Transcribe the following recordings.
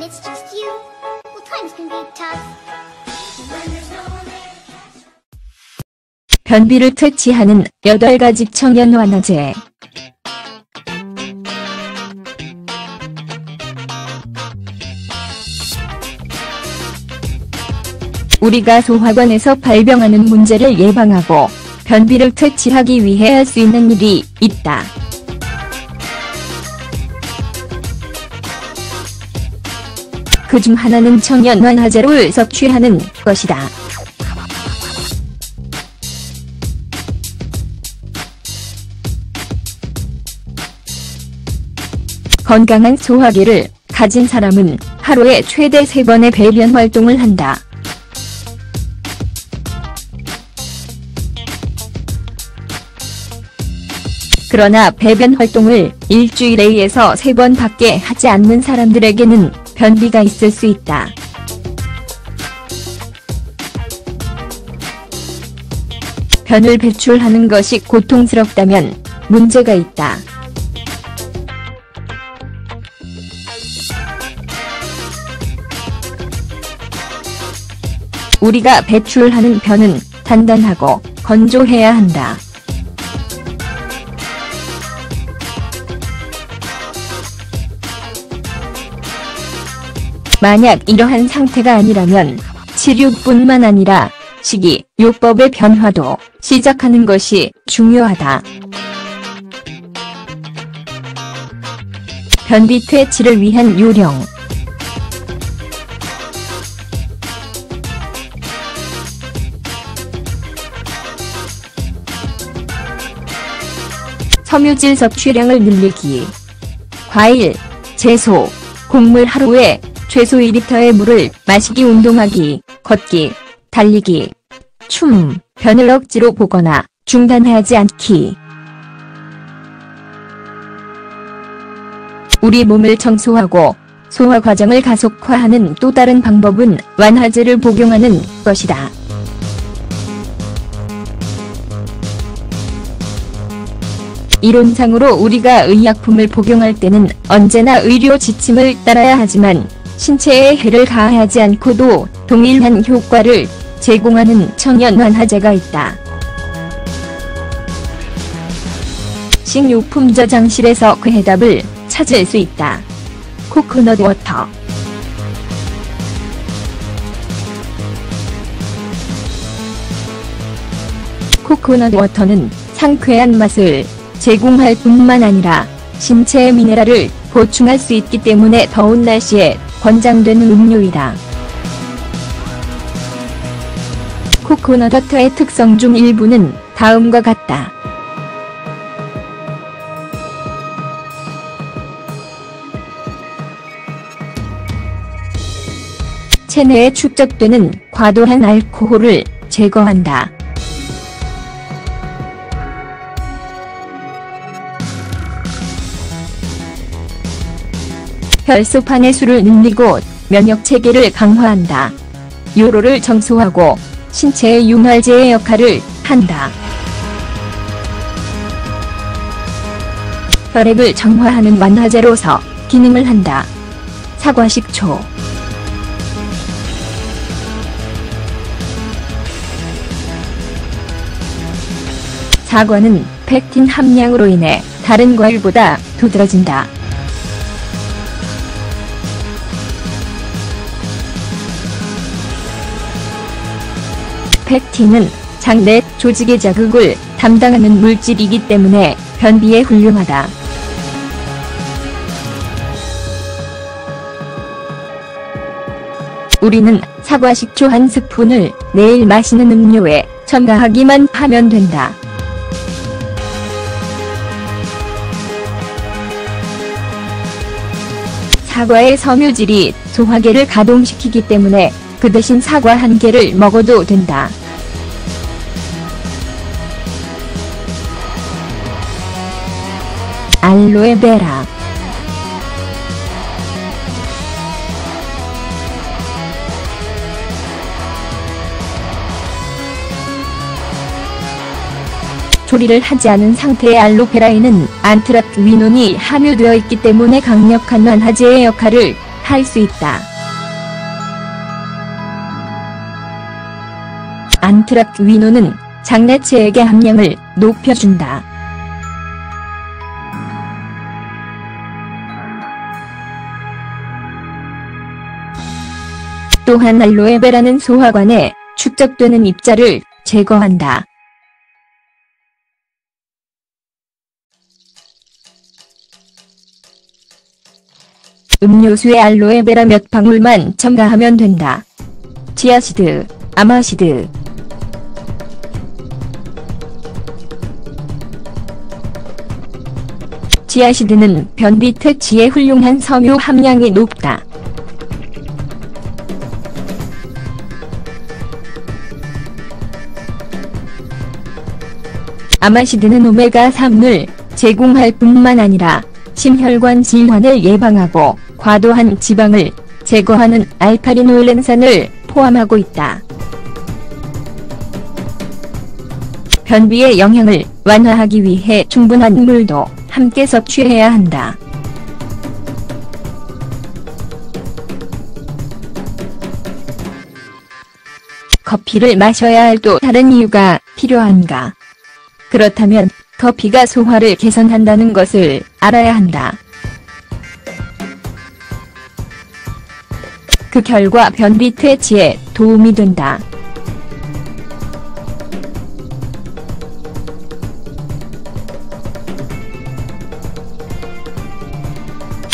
it's just you, well, times can be tough. When there's no one there to catch. 변비를 퇴치하는 8가지 청년 완화제. 우리가 소화관에서 발병하는 문제를 예방하고 변비를 퇴치하기 위해 할 수 있는 일이 있다. 그중 하나는 청년 완화제를 섭취하는 것이다. 건강한 소화기를 가진 사람은 하루에 최대 3번의 배변 활동을 한다. 그러나 배변 활동을 일주일에 2에서 3번 밖에 하지 않는 사람들에게는 변비가 있을 수 있다. 변을 배출하는 것이 고통스럽다면 문제가 있다. 우리가 배출하는 변은 단단하고 건조해야 한다. 만약 이러한 상태가 아니라면 치료뿐만 아니라 식이, 요법의 변화도 시작하는 것이 중요하다. 변비 퇴치를 위한 요령. 섬유질 섭취량을 늘리기. 과일, 채소, 곡물 하루에 최소 2리터의 물을 마시기. 운동하기, 걷기, 달리기, 춤, 변을 억지로 보거나 중단하지 않기. 우리 몸을 청소하고 소화 과정을 가속화하는 또 다른 방법은 완화제를 복용하는 것이다. 이론상으로 우리가 의약품을 복용할 때는 언제나 의료 지침을 따라야 하지만 신체에 해를 가하지 않고도 동일한 효과를 제공하는 청년 완화제가 있다. 식료품 저장실에서 그 해답을 찾을 수 있다. 코코넛 워터. 코코넛 워터는 상쾌한 맛을 제공할 뿐만 아니라 신체의 미네랄을 보충할 수 있기 때문에 더운 날씨에 권장되는 음료이다. 코코넛 워터의 특성 중 일부는 다음과 같다. 체내에 축적되는 과도한 알코올을 제거한다. 혈소판의 수를 늘리고 면역체계를 강화한다. 요로를 청소하고 신체의 윤활제의 역할을 한다. 혈액을 정화하는 완화제로서 기능을 한다. 사과식초. 사과는 펙틴 함량으로 인해 다른 과일보다 도드라진다. 펙틴은 장 내 조직의 자극을 담당하는 물질이기 때문에 변비에 훌륭하다. 우리는 사과식초 1스푼을 매일 마시는 음료에 첨가하기만 하면 된다. 사과의 섬유질이 소화계를 가동시키기 때문에 그 대신 사과 1개를 먹어도 된다. 알로에베라. 조리를 하지 않은 상태의 알로페라에는 안트라키닌이 함유되어 있기 때문에 강력한 완화제의 역할을 할 수 있다. 안트라퀴노는 장내체액의 함량을 높여준다. 또한 알로에베라는 소화관에 축적되는 입자를 제거한다. 음료수에 알로에베라 몇 방울만 첨가하면 된다. 치아시드, 아마시드. 치아시드는 변비 퇴치에 훌륭한 섬유 함량이 높다. 아마시드는 오메가3을 제공할 뿐만 아니라 심혈관 질환을 예방하고 과도한 지방을 제거하는 알파리놀렌산을 포함하고 있다. 변비의 영향을 완화하기 위해 충분한 물도 함께 섭취해야 한다. 커피를 마셔야 할 또 다른 이유가 필요한가? 그렇다면 커피가 소화를 개선한다는 것을 알아야 한다. 그 결과 변비 퇴치에 도움이 된다.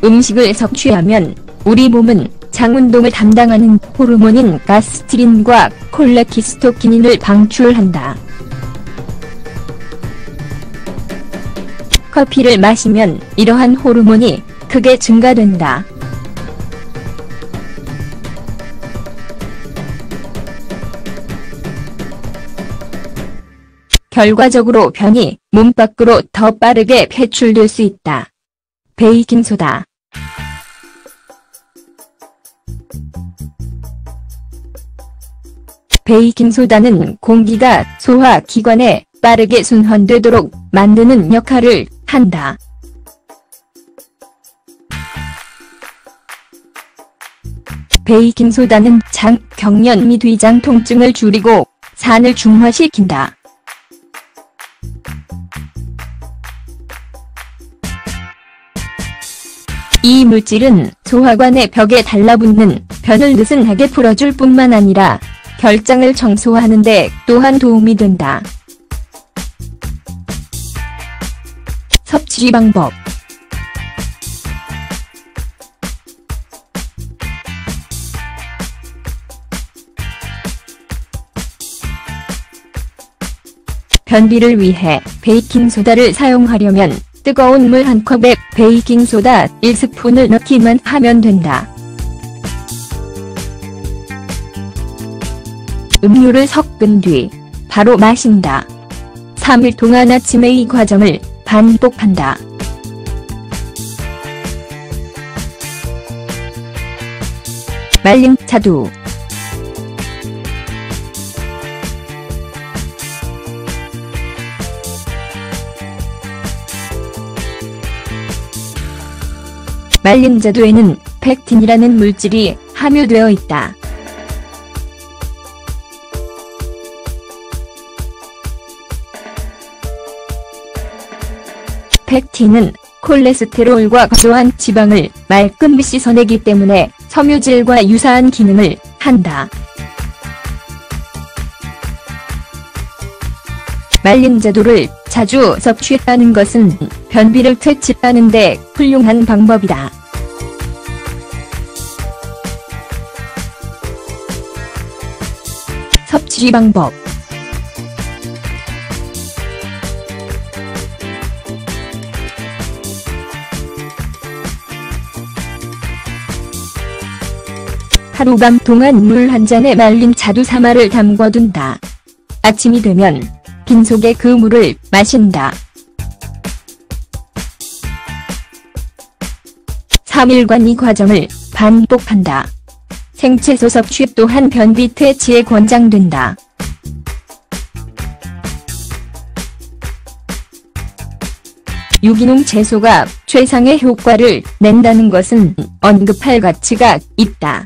음식을 섭취하면 우리 몸은 장운동을 담당하는 호르몬인 가스트린과 콜레키스토키닌을 방출한다. 커피를 마시면 이러한 호르몬이 크게 증가된다. 결과적으로 변이 몸 밖으로 더 빠르게 배출될 수 있다. 베이킹소다. 베이킹소다는 공기가 소화기관에 빠르게 순환되도록 만드는 역할을 한다. 베이킹소다는 장, 경련 및 위장 통증을 줄이고 산을 중화시킨다. 이 물질은 소화관의 벽에 달라붙는 변을 느슨하게 풀어줄 뿐만 아니라 결장을 청소하는 데 또한 도움이 된다. 섭취 방법. 변비를 위해 베이킹소다를 사용하려면 뜨거운 물 한 컵에 베이킹소다 1스푼을 넣기만 하면 된다. 음료를 섞은 뒤 바로 마신다. 3일 동안 아침에 이 과정을 반복한다. 말린 자두. 말린 자두에는 펙틴이라는 물질이 함유되어 있다. 펙틴은 콜레스테롤과 과도한 지방을 말끔히 씻어내기 때문에 섬유질과 유사한 기능을 한다. 말린 자두를 자주 섭취하는 것은 변비를 퇴치하는 데 훌륭한 방법이다. 섭취 방법. 하룻밤 동안 물 한 잔에 말린 자두 사마를 담궈둔다. 아침이 되면 빈속에 그 물을 마신다. 3일간 이 과정을 반복한다. 생채소 섭취 또한 변비 퇴치에 권장된다. 유기농 채소가 최상의 효과를 낸다는 것은 언급할 가치가 있다.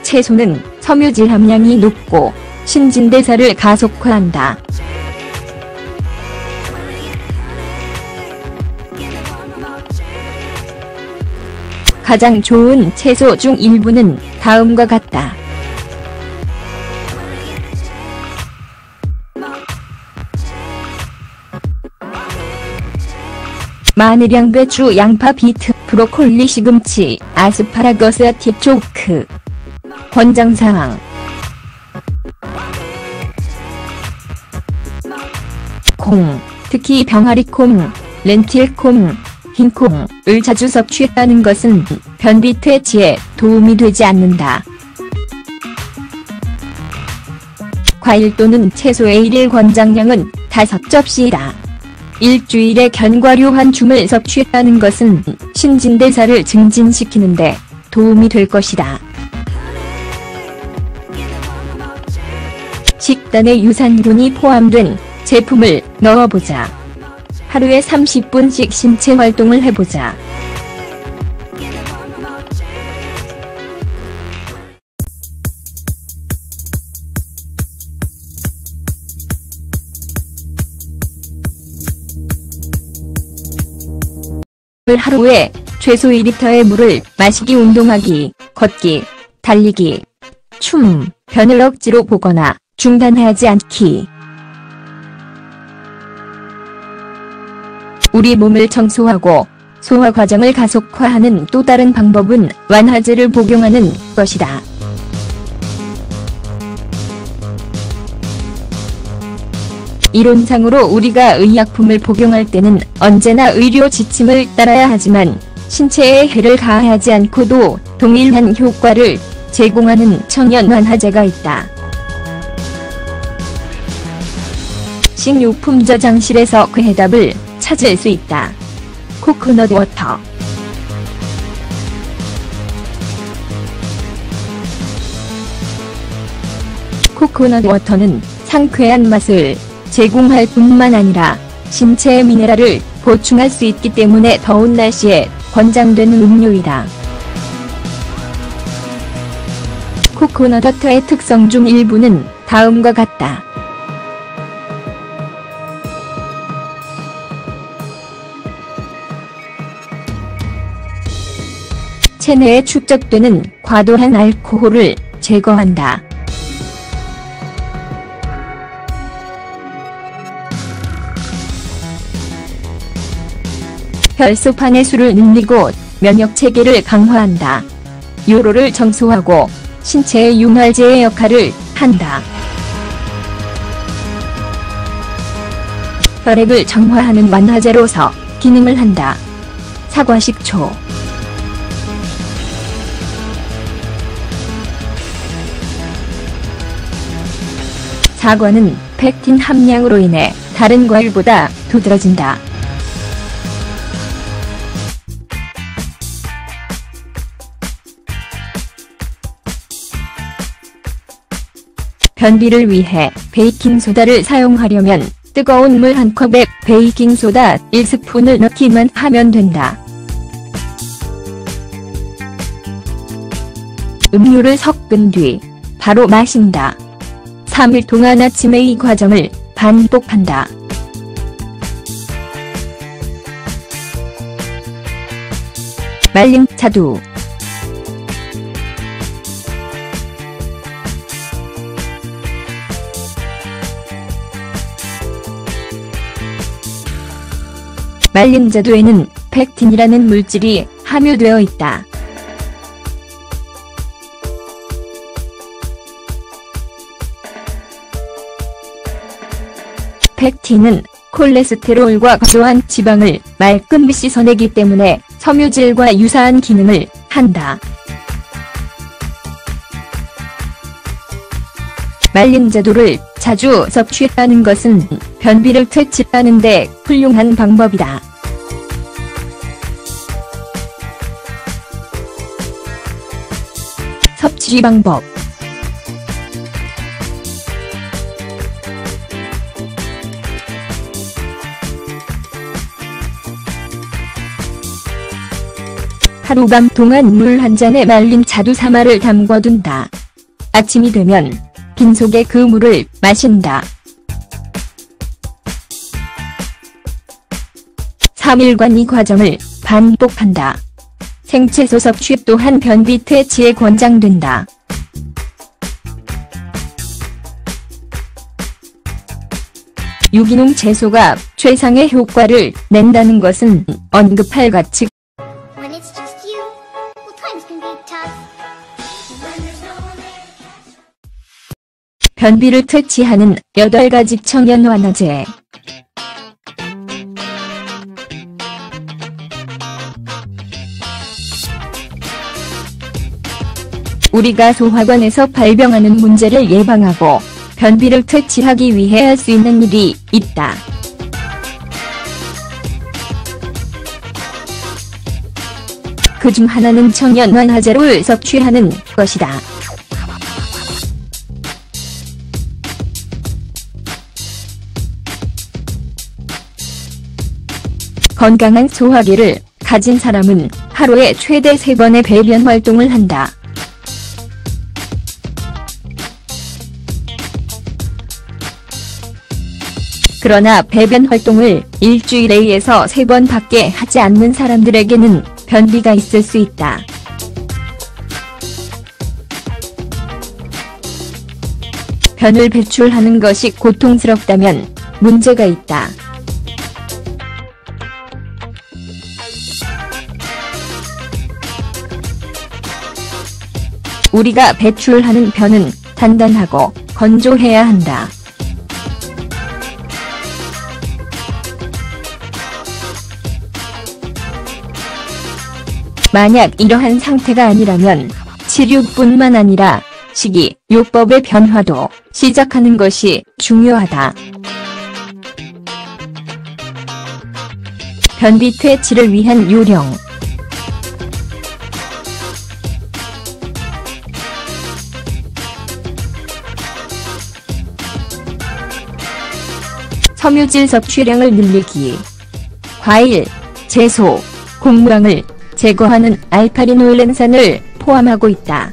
채소는 섬유질 함량이 높고 신진대사를 가속화한다. 가장 좋은 채소 중 일부는 다음과 같다. 마늘, 양배추, 양파, 비트, 브로콜리, 시금치, 아스파라거스, 아티초크. 권장사항. 콩, 특히 병아리콩, 렌틸콩, 흰콩을 자주 섭취하는 것은 변비 퇴치에 도움이 되지 않는다. 과일 또는 채소의 일일 권장량은 5접시이다. 일주일에 견과류 한 줌을 섭취하는 것은 신진대사를 증진시키는데 도움이 될 것이다. 식단에 유산균이 포함된 제품을 넣어보자. 하루에 30분씩 신체 활동을 해보자. 하루에 최소 2리터의 물을 마시기, 운동하기, 걷기, 달리기, 춤, 변을 억지로 보거나 중단하지 않기. 우리 몸을 청소하고 소화 과정을 가속화하는 또 다른 방법은 완화제를 복용하는 것이다. 이론상으로 우리가 의약품을 복용할 때는 언제나 의료 지침을 따라야 하지만 신체에 해를 가하지 않고도 동일한 효과를 제공하는 천연 완화제가 있다. 식료품 저장실에서 그 해답을 찾을 수 있다. 코코넛 워터. 코코넛 워터는 상쾌한 맛을 제공할 뿐만 아니라 신체의 미네랄을 보충할 수 있기 때문에 더운 날씨에 권장되는 음료이다. 코코넛 워터의 특성 중 일부는 다음과 같다. 체내에 축적되는 과도한 알코올을 제거한다. 혈소판의 수를 늘리고 면역체계를 강화한다. 요로를 청소하고 신체의 융활제의 역할을 한다. 혈액을 정화하는 완화제로서 기능을 한다. 사과식초. 사과는 펙틴 함량으로 인해 다른 과일보다 두드러진다. 변비를 위해 베이킹소다를 사용하려면 뜨거운 물 1컵에 베이킹소다 1스푼을 넣기만 하면 된다. 음료를 섞은 뒤 바로 마신다. 3일 동안 아침에 이 과정을 반복한다. 말린 자두. 말린 자두에는 펙틴이라는 물질이 함유되어 있다. 펙틴은 콜레스테롤과 과도한 지방을 말끔히 씻어내기 때문에 섬유질과 유사한 기능을 한다. 말린 자두를 자주 섭취하는 것은 변비를 퇴치하는 데 훌륭한 방법이다. 섭취 방법. 하룻밤 동안 물 한 잔에 말린 자두사마를 담궈둔다. 아침이 되면 빈속에 그 물을 마신다. 3일간 이 과정을 반복한다. 생채소 섭취 또한 변비 퇴치에 권장된다. 유기농 채소가 최상의 효과를 낸다는 것은 언급할 가치. When it's just you, well, times can be tough. When there's no one there to catch. 변비를 퇴치하는 8가지 청년 완화제. 우리가 소화관에서 발병하는 문제를 예방하고 변비를 퇴치하기 위해 할 수 있는 일이 있다. 그중 하나는 청년 완화제를 섭취하는 것이다. 건강한 소화기를 가진 사람은 하루에 최대 3번의 배변 활동을 한다. 그러나 배변 활동을 일주일에 2에서 3번 밖에 하지 않는 사람들에게는 변비가 있을 수 있다. 변을 배출하는 것이 고통스럽다면 문제가 있다. 우리가 배출하는 변은 단단하고 건조해야 한다. 만약 이러한 상태가 아니라면 치료뿐만 아니라 식이, 요법의 변화도 시작하는 것이 중요하다. 변비 퇴치를 위한 요령. 섬유질 섭취량을 늘리기. 과일, 채소, 곡물황을 제거하는 알카리놀렌산을 포함하고 있다.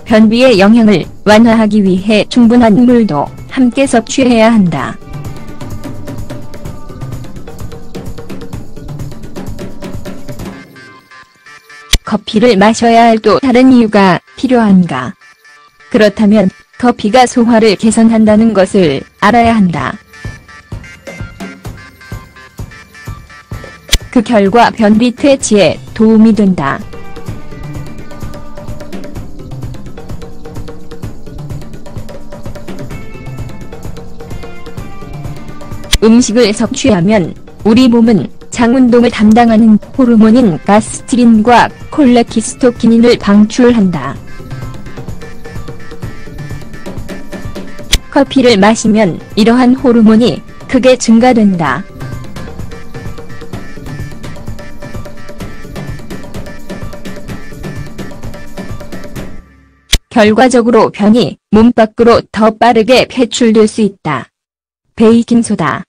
변비의 영향을 완화하기 위해 충분한 물도 함께 섭취해야 한다. 커피를 마셔야 할 또 다른 이유가 필요한가? 그렇다면 커피가 소화를 개선한다는 것을 알아야 한다. 그 결과 변비 퇴치에 도움이 된다. 음식을 섭취하면 우리 몸은 장 운동을 담당하는 호르몬인 가스트린과 콜레키스토키닌을 방출한다. 커피를 마시면 이러한 호르몬이 크게 증가된다. 결과적으로 변이 몸 밖으로 더 빠르게 배출될 수 있다. 베이킹소다.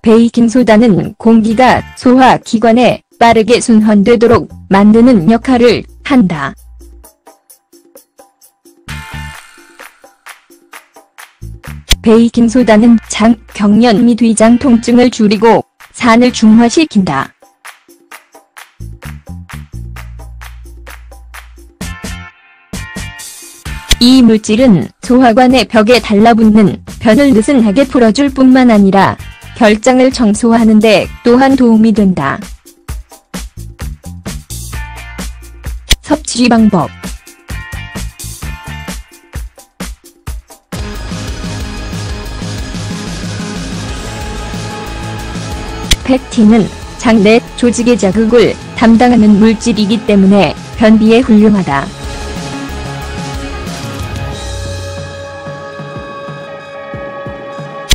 베이킹소다는 공기가 소화기관에 빠르게 순환되도록 만드는 역할을 한다. 베이킹소다는 장, 경련 및 위장 통증을 줄이고 산을 중화시킨다. 이 물질은 소화관의 벽에 달라붙는 변을 느슨하게 풀어줄 뿐만 아니라 결장을 청소하는 데 또한 도움이 된다. 섭취 방법. 팩틴은 장 내 조직의 자극을 담당하는 물질이기 때문에 변비에 훌륭하다.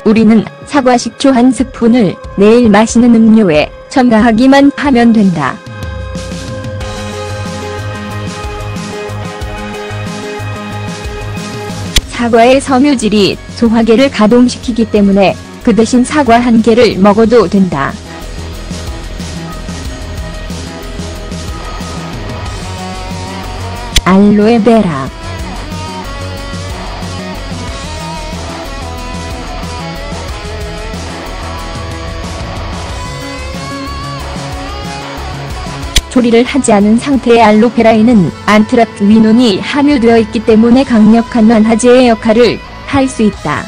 우리는 사과 식초 1스푼을 매일 마시는 음료에 첨가하기만 하면 된다. 사과의 섬유질이 소화계를 가동시키기 때문에 그 대신 사과 한 개를 먹어도 된다. 알로에베라. 조리를 하지 않은 상태의 알로에베라에는 안트라퀴논이 함유되어 있기 때문에 강력한 완화제의 역할을 할 수 있다.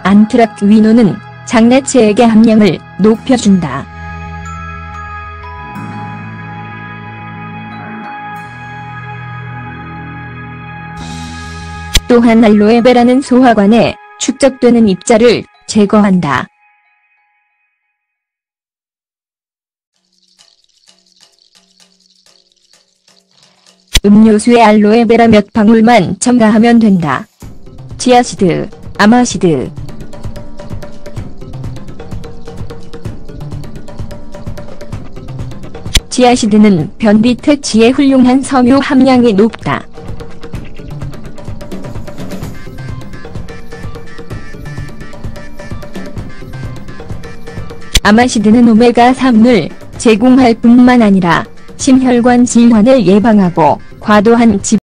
안트라퀴논은 장내체액의 함량을 높여준다. 또한 알로에베라는 소화관에 축적되는 입자를 제거한다. 음료수에 알로에베라 몇 방울만 첨가하면 된다. 치아시드, 아마시드. 치아시드는 변비특치에 훌륭한 섬유 함량이 높다. 아마시드는 오메가3을 제공할 뿐만 아니라 심혈관 질환을 예방하고 과도한